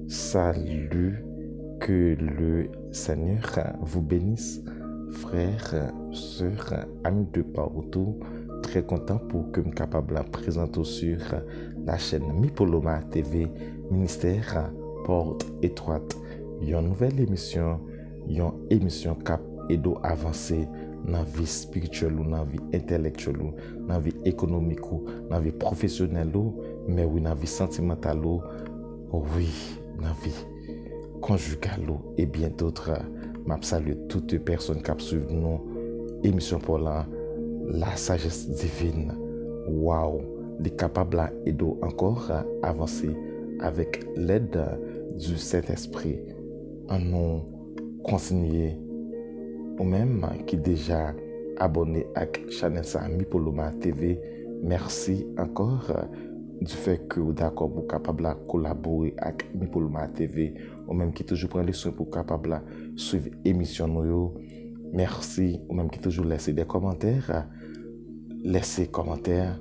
Salut, que le Seigneur vous bénisse, frères, sœurs, amis de partout. Très content pour que je sois capable de présenter sur la chaîne Mipoloma TV, ministère Porte Étroite. Une nouvelle émission, une émission cap edo avancer dans la vie spirituelle, dans la vie intellectuelle, dans la vie économique, dans la vie professionnelle, mais oui, dans la vie sentimentale, oui, dans la vie conjugale et bien d'autres. Je salue toutes les personnes qui suivent nos émissions pour la sagesse divine. Waouh, les capables d'aider encore à avancer avec l'aide du Saint-Esprit. En nous continuer ou même qui déjà abonné à la chaîne Mipoloma TV. Merci encore du fait que vous êtes d'accord pour capable de collaborer avec Mipoloma TV ou même qui toujours prend les soins pour capable de suivre l'émission. Merci ou même qui toujours laisser des commentaires. Laissez commentaires,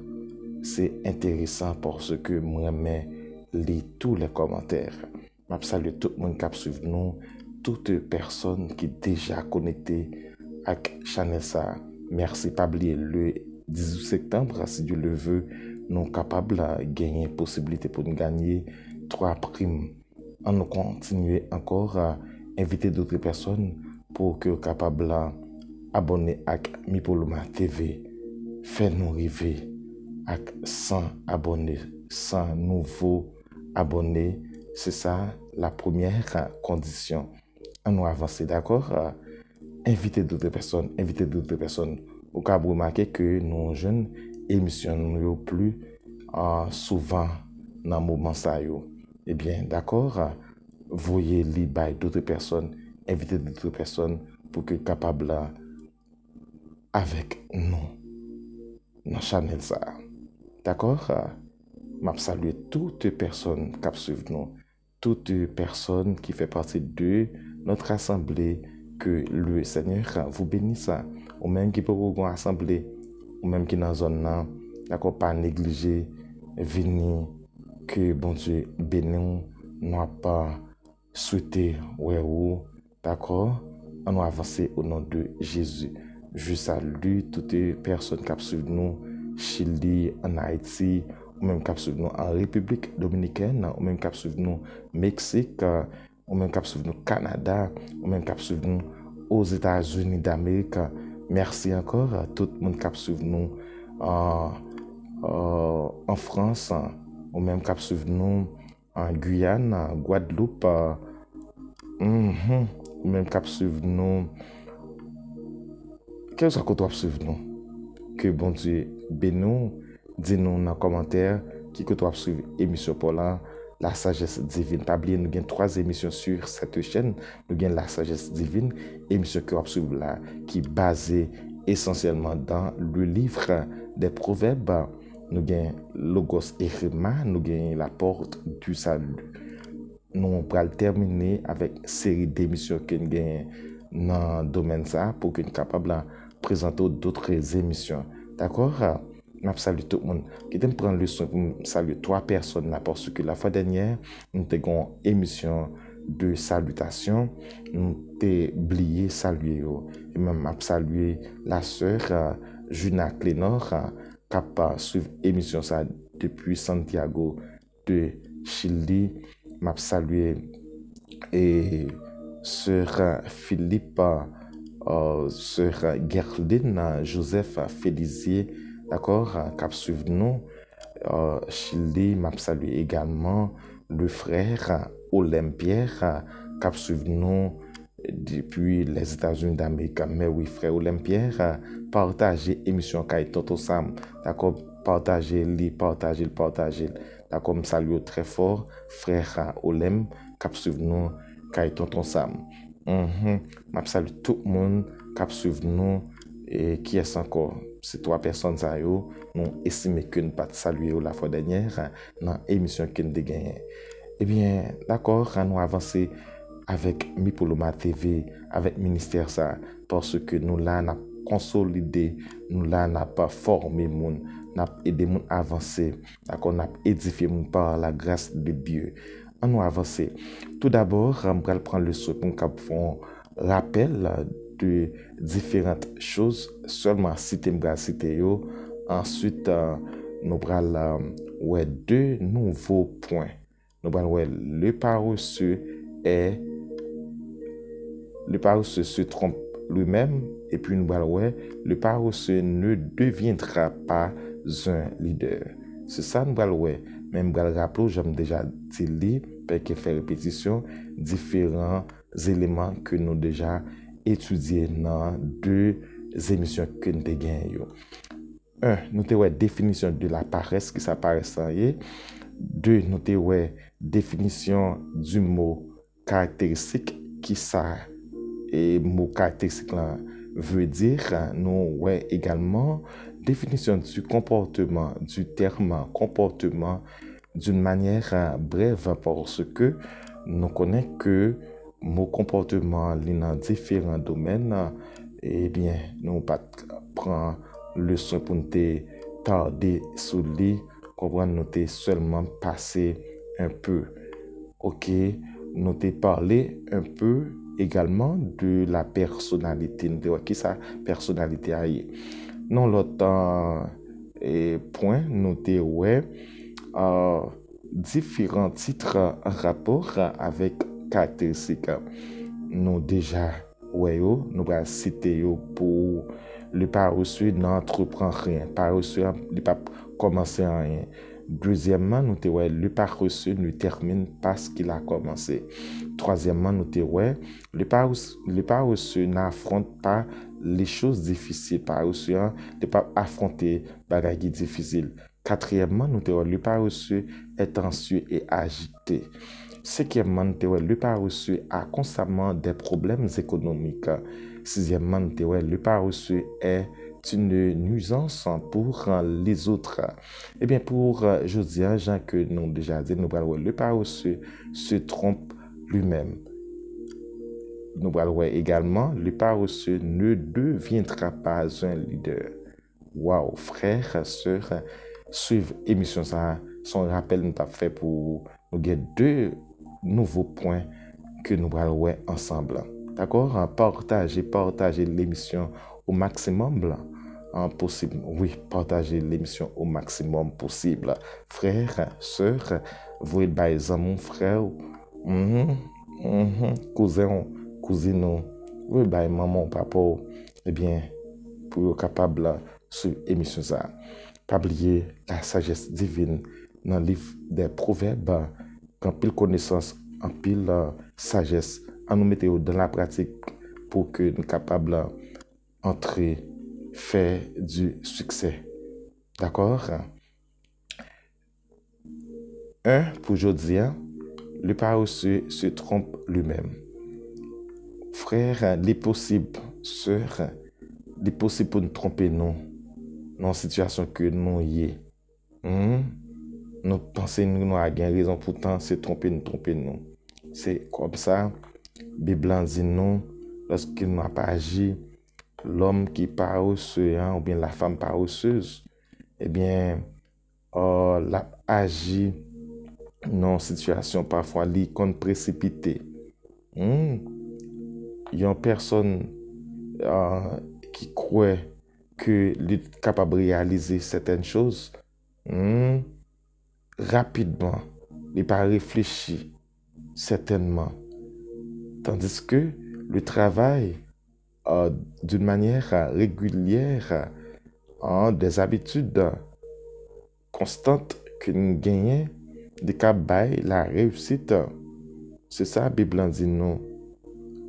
c'est intéressant parce que moi lis tous les commentaires. Je salue tout le monde qui suit nous, toute personne qui est déjà connectée avec la chaîne. Merci, pas oublier le 18 septembre, si Dieu le veut, nous sommes capables de gagner possibilité pour nous gagner 3 primes. On nous continuer encore à inviter d'autres personnes pour que nous soyons capables d'abonner à Mipoloma TV. Fais-nous rêver avec 100 abonnés, 100 nouveaux abonnés. C'est ça la première condition. On nous avancer, d'accord? Invitez d'autres personnes. Au cas où vous remarquez que nos jeunes émissions nous plus souvent dans le moment ça. Eh bien, d'accord? Voyez les bails d'autres personnes, invitez d'autres personnes pour que capables avec nous dans la chaîne ça. D'accord? Je salue toutes les personnes qui suivent nous, toutes les personnes qui font partie de notre assemblée. Que le Seigneur vous bénisse, ou même qui peut vous rassembler, ou même qui dans la zone là, d'accord, pas négliger, venir, que bon Dieu bénisse, n'a pas souhaité, d'accord, on va avancer au nom de Jésus. Je salue toutes les personnes qui suivent nous, Chili, en Haïti, ou même qui suivent nous en République Dominicaine, ou même qui suivent nous Mexique, ou même qui suivent nous Canada, ou même qui suivent nous aux États-Unis d'Amérique. Merci encore à tout le monde qui suivent nous en France, ou même qui suivent nous en Guyane, en Guadeloupe, ou même qui suivent nous. Qu'est-ce que tu suivre nous? Que bon Dieu bénisse, dis-nous dans les commentaires qui que tu suivre l'émission pour la sagesse divine. Pas oublier, nous avons 3 émissions sur cette chaîne. Nous avons la sagesse divine, émission que vous suivre là, qui est basée essentiellement dans le livre des Proverbes. Nous avons Logos et Rema, nous avons la porte du salut. Nous allons terminer avec une série d'émissions que nous avons dans le domaine ça pour que nous soyons capables de présenter d'autres émissions. D'accord? Je salue tout le monde. Je vais prendre le soin pour saluer 3 personnes là, parce que la fois dernière, nous avons une émission de salutation. Nous avons oublié saluer. Et même saluer la sœur Juna Clénor qui a suivi l'émission ça depuis Santiago de Chili. Je saluer et sœur Philippe, sœur Gerline, Joseph Félizier. D'accord, qui suivent nous, Chili, m'a salué également le frère Olympierre, qui suivent nous depuis les États-Unis d'Amérique. Mais oui, frère Olympierre, partagez l'émission Kay Tonton Sam. D'accord, partagez. D'accord, me salue très fort, frère Olym, qui suivent nous Kay Tonton Sam. M'a salué tout le monde qui suivent nous et qui est encore. Ces 3 personnes, nous estimons que nous ne pas saluer la fois dernière dans l'émission que nous avons gagnée. Eh bien, d'accord, nous avancer avec Mipoloma TV, avec le ministère, ça, parce que nous là, nous avons consolidé, nous là, nous pas formé, nous avons aidé à avancer, nous avons édifié par la grâce de Dieu. on nous avance. Tout d'abord, on va prendre le soin pour qu'on rappel de différentes choses, seulement citer yo. Ensuite, nous allons ouais deux nouveaux points. Nous allons ouais le paresseux se trompe lui-même, et puis nous allons ouais le paresseux ne deviendra pas un leader. C'est ça nous allons ouais. Même nous allons rappeler, j'aime déjà dit parce qu'il fait répétition différents éléments que nous déjà étudiés dans deux émissions que nous avons gagnées. 1. Nous avons définition de la paresse qui s'apparaît sans y. 2. Nous avons définition du mot caractéristique qui ça et mot caractéristique là veut dire. Nous avons également définition du comportement, du terme comportement d'une manière brève parce que nous connaissons que mot comportement dans différents domaines. Eh bien, nous pas prendre le soin pour nous tarder sur lui, comprendre nous seulement passer un peu. OK, nous te parler un peu également de la personnalité, de qui sa personnalité a. Non l'autre point nous te ouais différents titres en rapport avec caractéristiques. Nous déjà ouais nous va citer pour le paresseux n'entreprend rien. Paresseux ne pas commencer rien. Deuxièmement, nous te ouais le paresseux ne termine pas ce qu'il a commencé. Troisièmement, nous te ouais le paresseux n'affronte pas les choses difficiles. Paresseux ne pas affronter bagages difficiles. Quatrièmement, nous te ouais le paresseux est anxieux et agité. Cinquièmement, nous te ouais le paresseux a constamment des problèmes économiques. Sixièmement, le paresseux est une nuisance pour les autres. Eh bien, pour jeudi, Jean que nous déjà dit, nous allons le paresseux se trompe lui-même. Nous allons également, le paresseux ne deviendra pas un leader. Waouh, frères, sœurs, suivre l'émission, ça, son rappel nous a fait pour nous gagner deux nouveaux points que nous allons ensemble. D'accord? Partagez l'émission au maximum possible. Oui, partagez l'émission au maximum possible. Frères, sœurs, vous êtes mon frère, cousin, cousine, vous êtes maman, papa, eh bien, pour être capable sur l'émission ça. Pas oublier la sagesse divine dans le livre des Proverbes, en pile connaissance, en pile sagesse, à nous mettre dans la pratique pour que nous soyons capables d'entrer, faire du succès. D'accord? 1. Pour aujourd'hui, le paresseux se trompe lui-même. Frère, il est possible, sœur, il est possible pour nous tromper nous dans la situation que nous y Nous pensons que nous avons raison, pourtant c'est tromper nous. C'est comme ça. Bible dit nous, lorsqu'il n'a pas agi, l'homme qui paresseux ou bien la femme paresseuse, eh bien, l'a agi dans une situation parfois qu'on précipité. Il y a une personne qui croit que est capable de réaliser certaines choses rapidement, il n'a pas réfléchi certainement. Tandis que le travail d'une manière régulière, des habitudes constantes que nous gagnons, des cas la réussite. C'est ça, la Bible dit nous.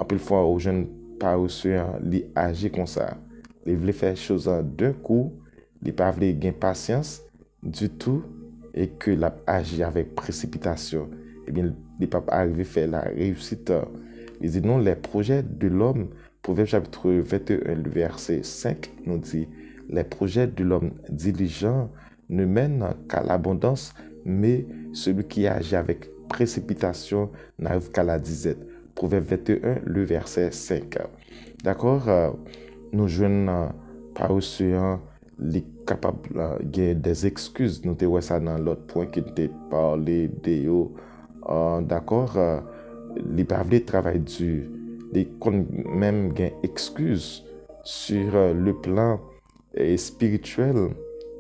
En plus, fois, aux jeunes paresseux, ils agissent comme ça. Ils veulent faire les choses d'un coup, ils ne peuvent pas gagner patience du tout et que l'a agi avec précipitation. Eh bien, ils ne peuvent pas arriver à faire la réussite. Il dit non, les projets de l'homme, Proverbe chapitre 21, le verset 5 nous dit, les projets de l'homme diligent ne mènent qu'à l'abondance, mais celui qui agit avec précipitation n'arrive qu'à la disette. Proverbe 21, le verset 5. D'accord? Nous jeunes paresseux, les capables des excuses. Nous te ça dans l'autre point qui te parlé de d'accord, les pas de travail dur, les qu'on même gain excuse sur le plan spirituel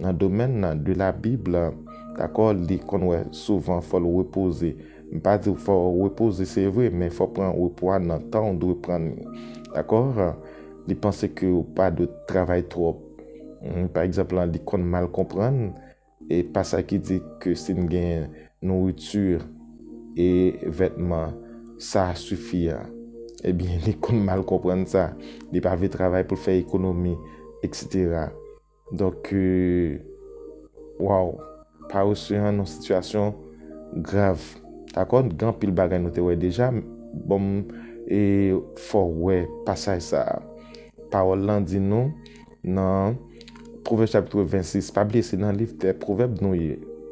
dans le domaine de la Bible, d'accord, les qu'on ouais, souvent faut le reposer. Pas dire faut reposer c'est vrai, mais faut prendre repos dans le temps on doit prendre, d'accord. Les penser que pas de travail trop. Par exemple, les qu'on mal comprendre et pas ça qui dit que c'est une gain nourriture et vêtements, ça suffit. Eh bien, les qu'on mal comprendre ça, les pas de travail pour faire économie, etc. Donc, waouh, pas aussi une situation grave. D'accord, grand pile bagay nous te ouais déjà bon et fort ouais passage ça. Parole là dit nous dans Proverbe chapitre 26, pas oublier c'est dans le livre des Proverbes nous.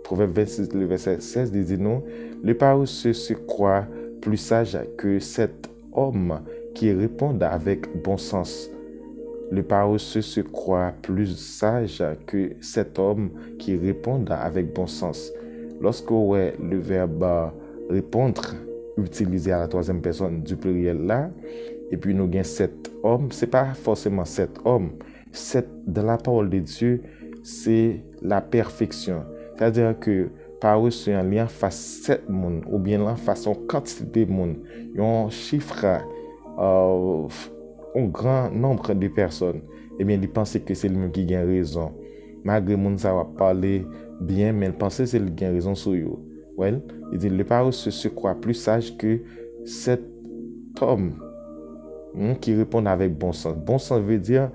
Proverbe 26 le verset 16 dit nous le paresseux se croit plus sage que cet homme qui répond avec bon sens. Le paresseux se croit plus sage que cet homme qui répond avec bon sens. Lorsque ouais, le verbe répondre utilisé à la troisième personne du pluriel là, et puis nous avons cet homme, c'est pas forcément cet homme. Dans la parole de Dieu, c'est la perfection. C'est-à-dire que paresseux en lien face sept monde ou bien en façon quantité de monde, un chiffre un grand nombre de personnes, eh bien, ils pensent que c'est lui-même qui a raison. Malgré que ça va parler bien, mais ils pensent que c'est lui qui a raison sur eux. Well, il dit, le paresseux se croit plus sage que cet homme qui répond avec bon sens. Bon sens veut dire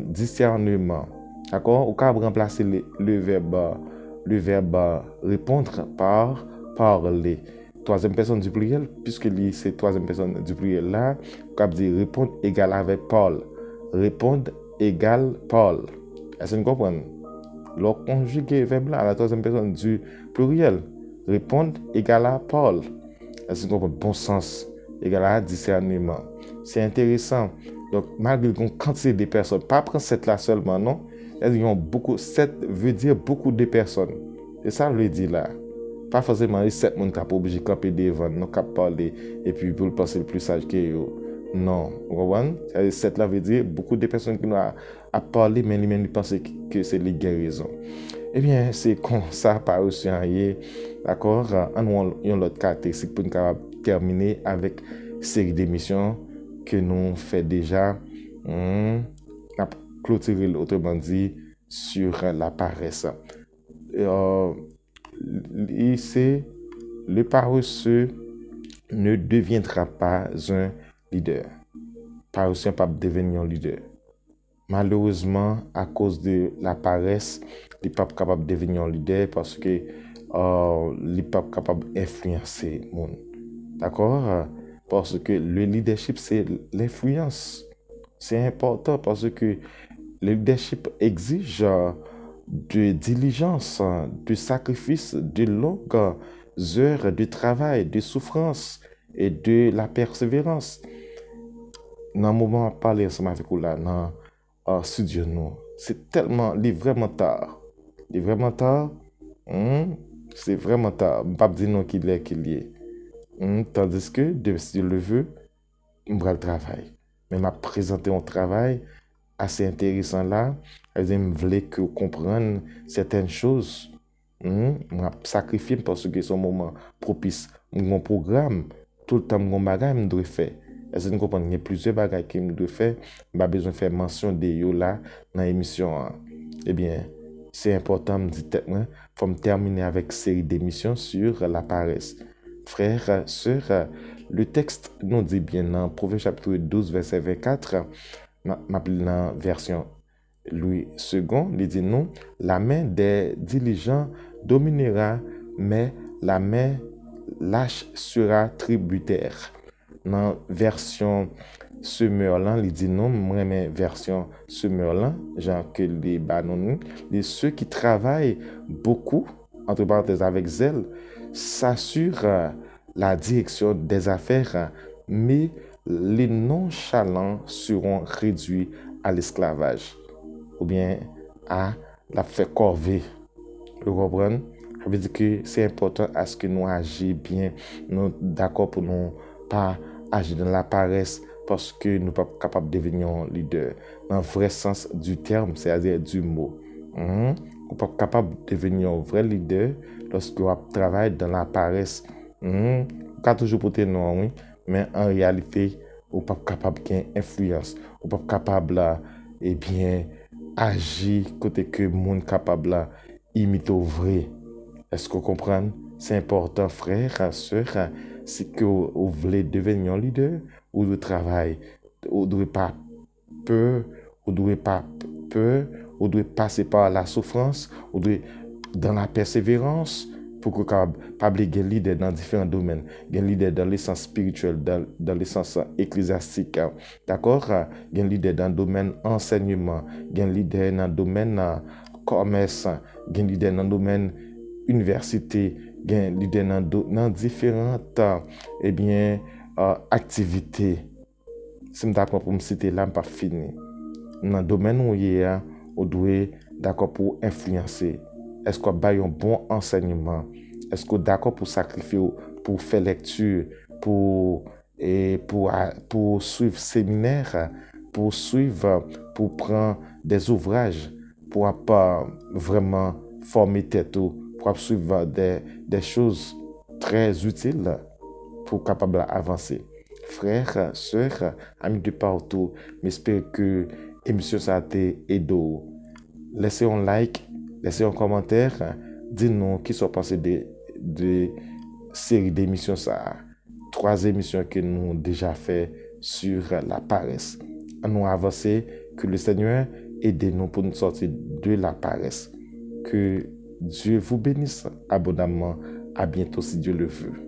discernement. D'accord? Au cas de remplacer le verbe répondre par parler. Troisième personne du pluriel, puisque c'est troisième personne du pluriel là, on peut dire répondre égal avec Paul. Répondre égal Paul. Est-ce que vous comprenez? Le conjugué verbe là à la troisième personne du pluriel. Répondre égal à Paul. Est-ce que vous comprenez? Bon sens égal à discernement. C'est intéressant. Donc, malgré une quantité de personnes, pas prendre cette là seulement, non? Ils ont beaucoup, 7 veut dire beaucoup de personnes. Et ça, je le dis là. Pas forcément les 7 personnes qui sont obligés de camper devant, non, qui parler, et puis pour le penser le plus sage que eux. Non, vous comprenez? 7 là veut dire beaucoup de personnes qui ont à parler, mais ils pensent que c'est les guérisons. Eh bien, c'est comme ça, par aussi, d'accord? On a l'autre caractéristique pour nous terminer avec une série d'émissions que nous faisons déjà. Clôturer, autrement dit, sur la paresse. Ici, le paresseux ne deviendra pas un leader. Paresseux ne peut pas devenir un leader. Malheureusement, à cause de la paresse, il n'est pas capable de devenir un leader parce que il n'est pas capable d'influencer le monde. D'accord? Parce que le leadership, c'est l'influence. C'est important parce que le leadership exige de diligence, de sacrifice, de longues heures de travail, de souffrance et de la persévérance. Dans le moment où on parle ensemble avec vous là, dans le studio, c'est tellement, il est vraiment tard. Il est vraiment tard. C'est vraiment tard. Je ne peux pas dire non qu'il est. Tandis que, si je le veux, je vais le travail. Mais m'a présenté un travail assez intéressant là. Je voulais que vous compreniez certaines choses. M'a sacrifié parce que c'est un moment propice. Mon programme, tout le temps, mon bagage, je dois faire. Est-ce que vous comprenez? Il y a plusieurs bagages que je dois faire. Je besoin de faire mention de eux là dans l'émission. Eh bien, c'est important, me dit il faut me terminer avec une série d'émissions sur la paresse. Frères, sœurs, le texte nous dit bien dans Proverbe chapitre 12, verset 24, m'appelle dans version Louis II, il dit non, la main des diligents dominera, mais la main lâche sera tributaire. Dans version Summerlin, il dit non, moi, mais version Summerlin, genre que les banons, ceux qui travaillent beaucoup, entre parenthèses avec zèle, s'assurent la direction des affaires, mais les nonchalants seront réduits à l'esclavage ou bien à la fait corvée. Vous comprenez? Ça veut dire que c'est important à ce que nous agissions bien, nous d'accord pour nous pas agir dans la paresse parce que nous ne sommes pas capables de devenir un leader. Dans le vrai sens du terme, c'est-à-dire du mot. Nous ne sommes pas capables de devenir un vrai leader lorsque vous travaillez dans la paresse. Vous pouvez toujours porter non, oui, mais en réalité, vous n'êtes pas capable d'influence. Vous n'êtes pas capable eh bien, agir côté que le monde capable d'imiter au vrai. Est-ce que vous comprenez? C'est important, frère, soeur, si que vous voulez devenir un leader ou de travail, vous ne devez pas peur, vous ne devez pas peur, vous devez passer par la souffrance, vous devez dans la persévérance pour que vous pas être leader dans différents domaines, un leader dans l'essence spirituelle, dans l'essence ecclésiastique, d'accord? Un leader dans le domaine enseignement, un leader dans le domaine commerce, un leader dans le domaine université, un leader dans différentes eh bien, activités. Si je d'accord pour me citer là, je pas fini. Dans le domaine où il y a, on doit d'accord pour influencer. Est-ce qu'on a un bon enseignement? Est-ce qu'on est d'accord pour sacrifier, pour faire lecture, pour suivre séminaire, pour prendre des ouvrages, pour pas vraiment former tête, pour suivre des choses très utiles pour capable avancer. Frères, sœurs, amis de partout, j'espère que l'émission ça a été aidé. Laissez un like, laissez un commentaire, dites-nous qui sont passés de série d'émissions ça. 3 émissions que nous avons déjà fait sur la paresse. Nous avancer, que le Seigneur aide-nous pour nous sortir de la paresse. Que Dieu vous bénisse abondamment. À bientôt si Dieu le veut.